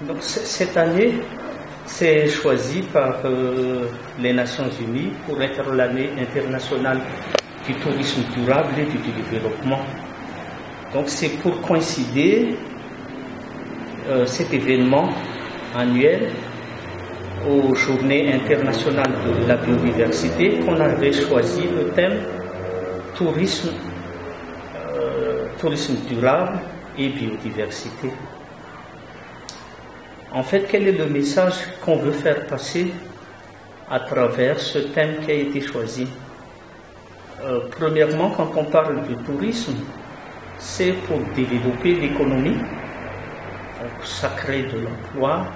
Donc, cette année, c'est choisi par les Nations Unies pour être l'année internationale du tourisme durable et du développement. Donc, c'est pour coïncider cet événement annuel aux Journées internationales de la biodiversité qu'on avait choisi le thème tourisme durable et biodiversité. En fait, quel est le message qu'on veut faire passer à travers ce thème qui a été choisi? Premièrement, quand on parle de tourisme, c'est pour développer l'économie. Donc, ça crée de l'emploi,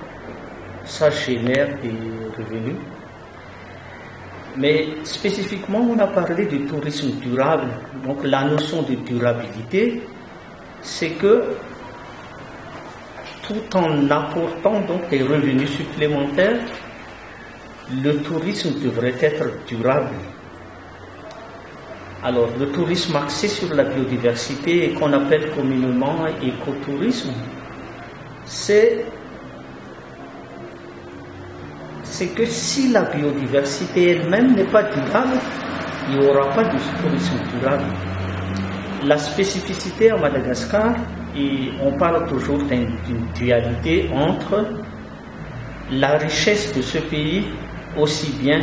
ça génère des revenus. Mais spécifiquement, on a parlé du tourisme durable. Donc, la notion de durabilité, c'est que tout en apportant donc des revenus supplémentaires, le tourisme devrait être durable. Alors, le tourisme axé sur la biodiversité et qu'on appelle communément écotourisme, c'est que si la biodiversité elle-même n'est pas durable, il n'y aura pas de tourisme durable. La spécificité à Madagascar, et on parle toujours d'une dualité entre la richesse de ce pays, aussi bien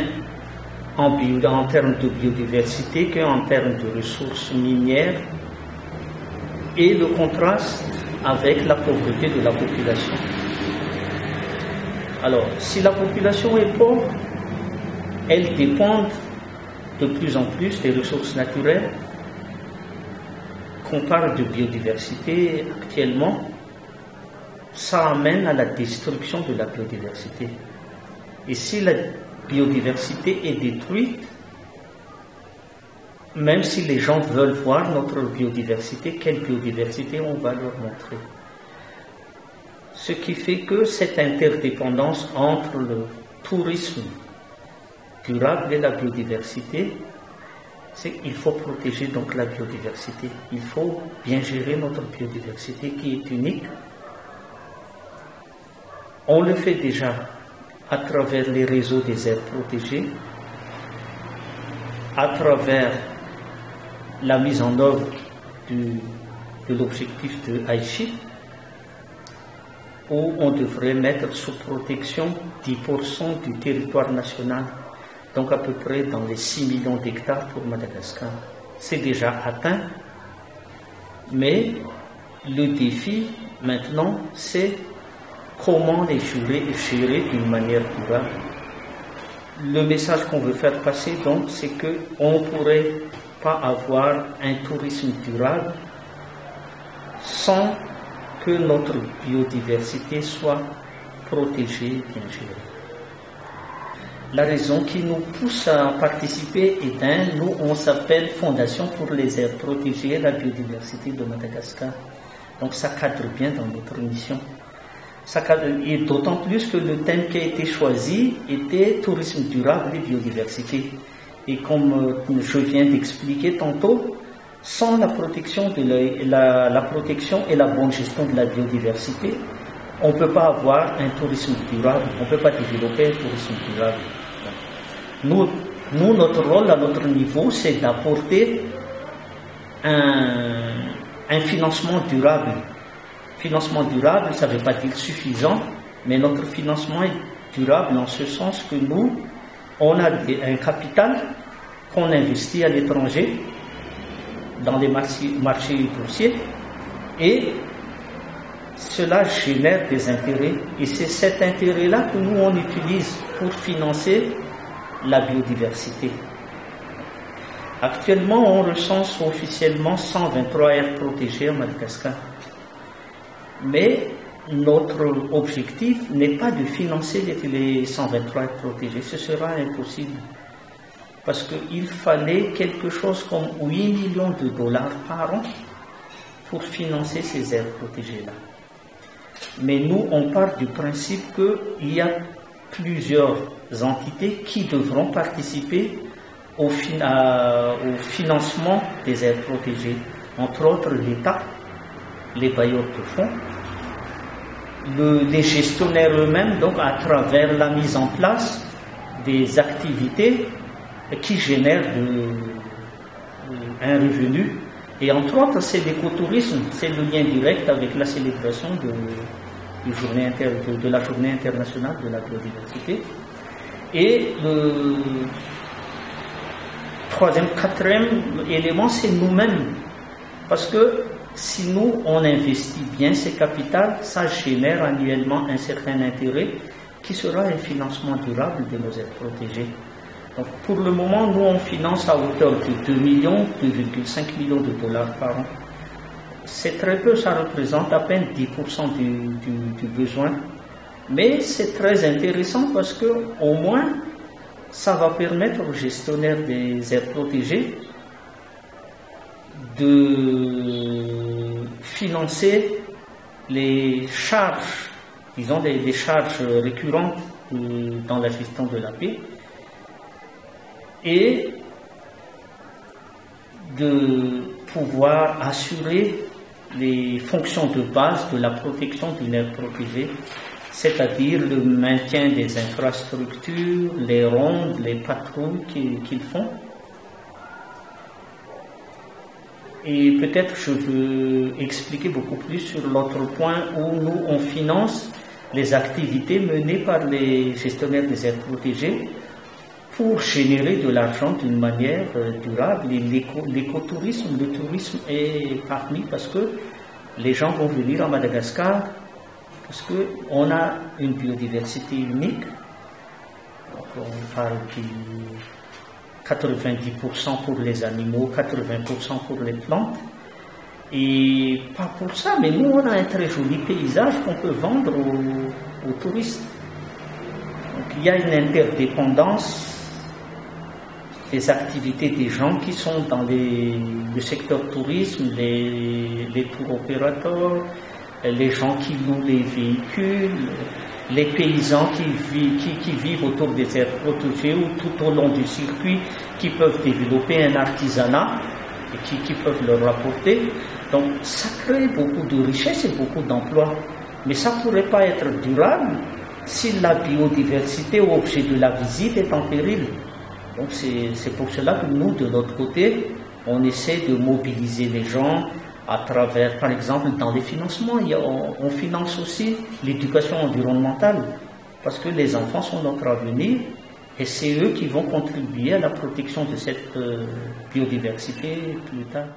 en termes de biodiversité qu'en termes de ressources minières, et le contraste avec la pauvreté de la population. Alors, si la population est pauvre, elle dépend de plus en plus des ressources naturelles. Qu'on parle de biodiversité actuellement, ça amène à la destruction de la biodiversité. Et si la biodiversité est détruite, même si les gens veulent voir notre biodiversité, quelle biodiversité on va leur montrer? Ce qui fait que cette interdépendance entre le tourisme durable et la biodiversité, c'est qu'il faut protéger donc la biodiversité. Il faut bien gérer notre biodiversité qui est unique. On le fait déjà à travers les réseaux des aires protégées, à travers la mise en œuvre de l'objectif de Aichi, où on devrait mettre sous protection 10% du territoire national, donc à peu près dans les 6 millions d'hectares pour Madagascar. C'est déjà atteint, mais le défi maintenant, c'est comment les gérer d'une manière durable. Le message qu'on veut faire passer, donc, c'est qu'on ne pourrait pas avoir un tourisme durable sans que notre biodiversité soit protégée et bien gérée. La raison qui nous pousse à participer est nous, on s'appelle Fondation pour les aires protégées et la biodiversité de Madagascar. Donc ça cadre bien dans notre mission. Et d'autant plus que le thème qui a été choisi était tourisme durable et biodiversité. Et comme je viens d'expliquer tantôt, sans la protection, la protection et la bonne gestion de la biodiversité, on ne peut pas avoir un tourisme durable, on ne peut pas développer un tourisme durable. Nous, notre rôle à notre niveau, c'est d'apporter un financement durable. Financement durable, ça ne veut pas dire suffisant, mais notre financement est durable en ce sens que nous, on a un capital qu'on investit à l'étranger, dans les marchés boursiers, et cela génère des intérêts. Et c'est cet intérêt-là que nous, on utilise pour financer la biodiversité. Actuellement, on recense officiellement 123 aires protégées à Madagascar. Mais notre objectif n'est pas de financer les 123 aires protégées. Ce sera impossible. Parce qu'il fallait quelque chose comme 8 millions de dollars par an pour financer ces aires protégées-là. Mais nous, on part du principe qu'il y a plusieurs entités qui devront participer au financement des aires protégées. Entre autres, l'État, les bailleurs de fonds, les gestionnaires eux-mêmes, donc à travers la mise en place des activités qui génèrent un revenu. Et entre autres, c'est l'écotourisme, c'est le lien direct avec la célébration de la journée internationale de la biodiversité. Et le quatrième élément, c'est nous-mêmes. Parce que si nous, on investit bien ces capitales, ça génère annuellement un certain intérêt qui sera un financement durable de nos aires protégées. Donc, pour le moment, nous, on finance à hauteur de 2,5 millions de dollars par an. C'est très peu, ça représente à peine 10% du besoin. Mais c'est très intéressant parce que, au moins, ça va permettre aux gestionnaires des aires protégées de financer les charges, disons des charges récurrentes dans la gestion de la paix, et de pouvoir assurer les fonctions de base de la protection d'une aire protégée, c'est-à-dire le maintien des infrastructures, les rondes, les patrouilles qu'ils font. Et peut-être je veux expliquer beaucoup plus sur l'autre point où nous, on finance les activités menées par les gestionnaires des aires protégées pour générer de l'argent d'une manière durable. Et l'écotourisme, le tourisme est parmi parce que les gens vont venir à Madagascar parce qu'on a une biodiversité unique. Donc on parle de 90% pour les animaux, 80% pour les plantes. Et pas pour ça, mais nous on a un très joli paysage qu'on peut vendre aux touristes. Donc il y a une interdépendance des activités des gens qui sont dans le secteur tourisme, les tour opérateurs, les gens qui louent les véhicules, les paysans qui vivent autour des aires protégées ou tout au long du circuit, qui peuvent développer un artisanat et qui peuvent leur rapporter. Donc ça crée beaucoup de richesses et beaucoup d'emplois. Mais ça ne pourrait pas être durable si la biodiversité au objet de la visite est en péril. Donc c'est pour cela que nous, de notre côté, on essaie de mobiliser les gens à travers, par exemple, dans les financements, on finance aussi l'éducation environnementale, parce que les enfants sont notre avenir, et c'est eux qui vont contribuer à la protection de cette biodiversité plus tard.